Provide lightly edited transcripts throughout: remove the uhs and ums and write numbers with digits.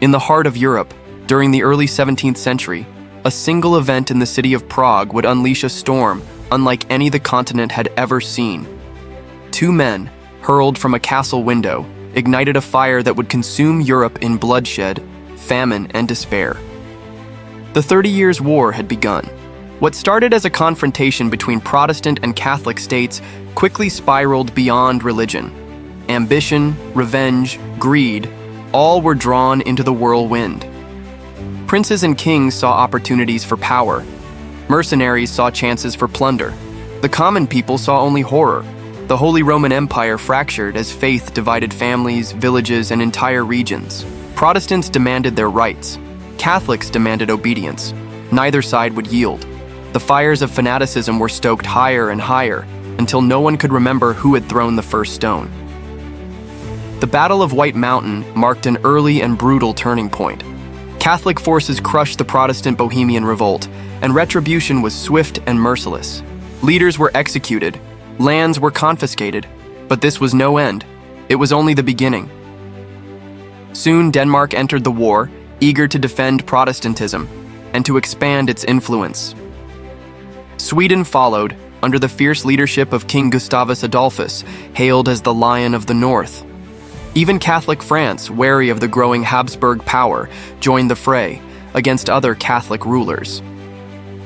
In the heart of Europe, during the early 17th century, a single event in the city of Prague would unleash a storm unlike any the continent had ever seen. Two men, hurled from a castle window, ignited a fire that would consume Europe in bloodshed, famine, and despair. The 30 Years' War had begun. What started as a confrontation between Protestant and Catholic states quickly spiraled beyond religion. Ambition, revenge, greed, all were drawn into the whirlwind. Princes and kings saw opportunities for power. Mercenaries saw chances for plunder. The common people saw only horror. The Holy Roman Empire fractured as faith divided families, villages, and entire regions. Protestants demanded their rights. Catholics demanded obedience. Neither side would yield. The fires of fanaticism were stoked higher and higher until no one could remember who had thrown the first stone. The Battle of White Mountain marked an early and brutal turning point. Catholic forces crushed the Protestant Bohemian Revolt, and retribution was swift and merciless. Leaders were executed, lands were confiscated, but this was no end. It was only the beginning. Soon Denmark entered the war, eager to defend Protestantism and to expand its influence. Sweden followed, under the fierce leadership of King Gustavus Adolphus, hailed as the Lion of the North. Even Catholic France, wary of the growing Habsburg power, joined the fray against other Catholic rulers.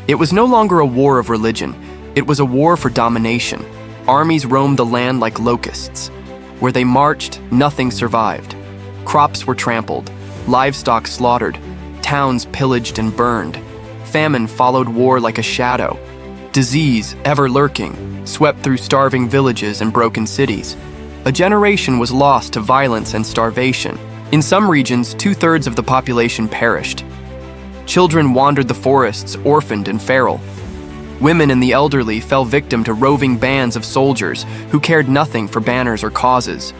It was no longer a war of religion, it was a war for domination. Armies roamed the land like locusts. Where they marched, nothing survived. Crops were trampled, livestock slaughtered, towns pillaged and burned. Famine followed war like a shadow. Disease, ever lurking, swept through starving villages and broken cities. A generation was lost to violence and starvation. In some regions, 2/3 of the population perished. Children wandered the forests, orphaned and feral. Women and the elderly fell victim to roving bands of soldiers who cared nothing for banners or causes.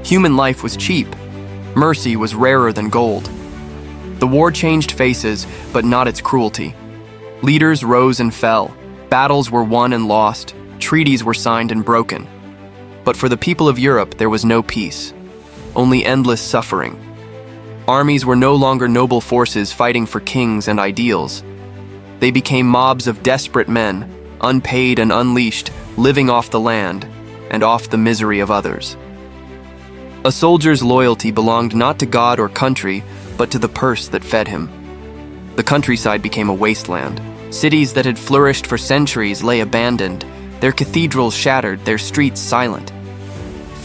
Human life was cheap. Mercy was rarer than gold. The war changed faces, but not its cruelty. Leaders rose and fell. Battles were won and lost. Treaties were signed and broken. But for the people of Europe, there was no peace, only endless suffering. Armies were no longer noble forces fighting for kings and ideals. They became mobs of desperate men, unpaid and unleashed, living off the land and off the misery of others. A soldier's loyalty belonged not to God or country, but to the purse that fed him. The countryside became a wasteland. Cities that had flourished for centuries lay abandoned, their cathedrals shattered, their streets silent.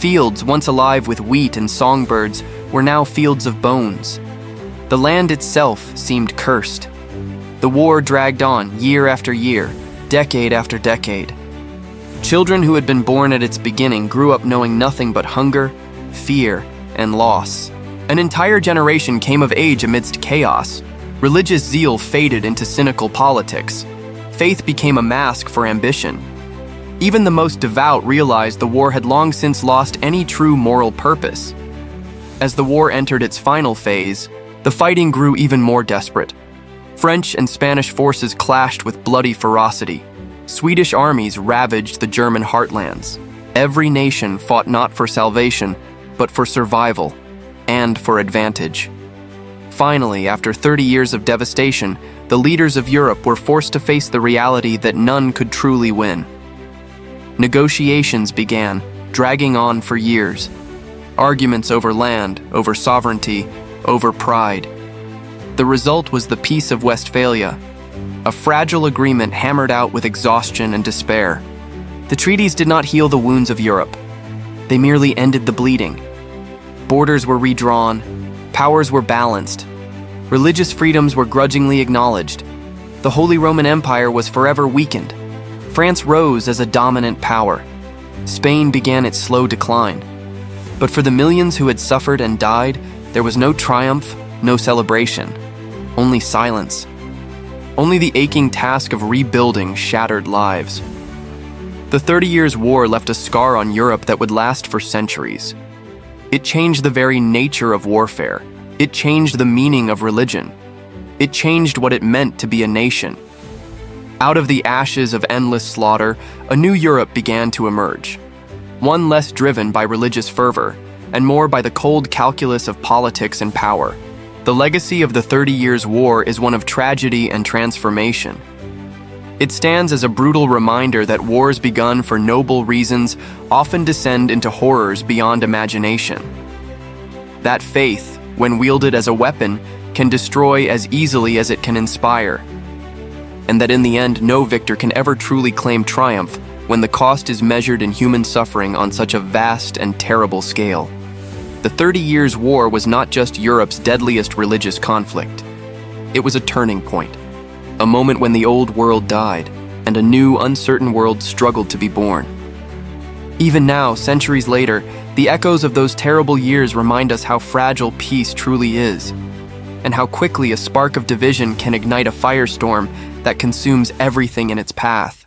Fields, once alive with wheat and songbirds, were now fields of bones. The land itself seemed cursed. The war dragged on year after year, decade after decade. Children who had been born at its beginning grew up knowing nothing but hunger, fear, and loss. An entire generation came of age amidst chaos. Religious zeal faded into cynical politics. Faith became a mask for ambition. Even the most devout realized the war had long since lost any true moral purpose. As the war entered its final phase, the fighting grew even more desperate. French and Spanish forces clashed with bloody ferocity. Swedish armies ravaged the German heartlands. Every nation fought not for salvation, but for survival and for advantage. Finally, after 30 years of devastation, the leaders of Europe were forced to face the reality that none could truly win. Negotiations began, dragging on for years. Arguments over land, over sovereignty, over pride. The result was the Peace of Westphalia, a fragile agreement hammered out with exhaustion and despair. The treaties did not heal the wounds of Europe. They merely ended the bleeding. Borders were redrawn, powers were balanced, religious freedoms were grudgingly acknowledged. The Holy Roman Empire was forever weakened. France rose as a dominant power. Spain began its slow decline. But for the millions who had suffered and died, there was no triumph, no celebration, only silence. Only the aching task of rebuilding shattered lives. The 30 Years' War left a scar on Europe that would last for centuries. It changed the very nature of warfare. It changed the meaning of religion. It changed what it meant to be a nation. Out of the ashes of endless slaughter, a new Europe began to emerge. One less driven by religious fervor, and more by the cold calculus of politics and power. The legacy of the 30 Years' War is one of tragedy and transformation. It stands as a brutal reminder that wars begun for noble reasons often descend into horrors beyond imagination. That faith, when wielded as a weapon, can destroy as easily as it can inspire. And that in the end, no victor can ever truly claim triumph when the cost is measured in human suffering on such a vast and terrible scale. The 30 Years' War was not just Europe's deadliest religious conflict. It was a turning point, a moment when the old world died and a new, uncertain world struggled to be born. Even now, centuries later, the echoes of those terrible years remind us how fragile peace truly is, and how quickly a spark of division can ignite a firestorm that consumes everything in its path.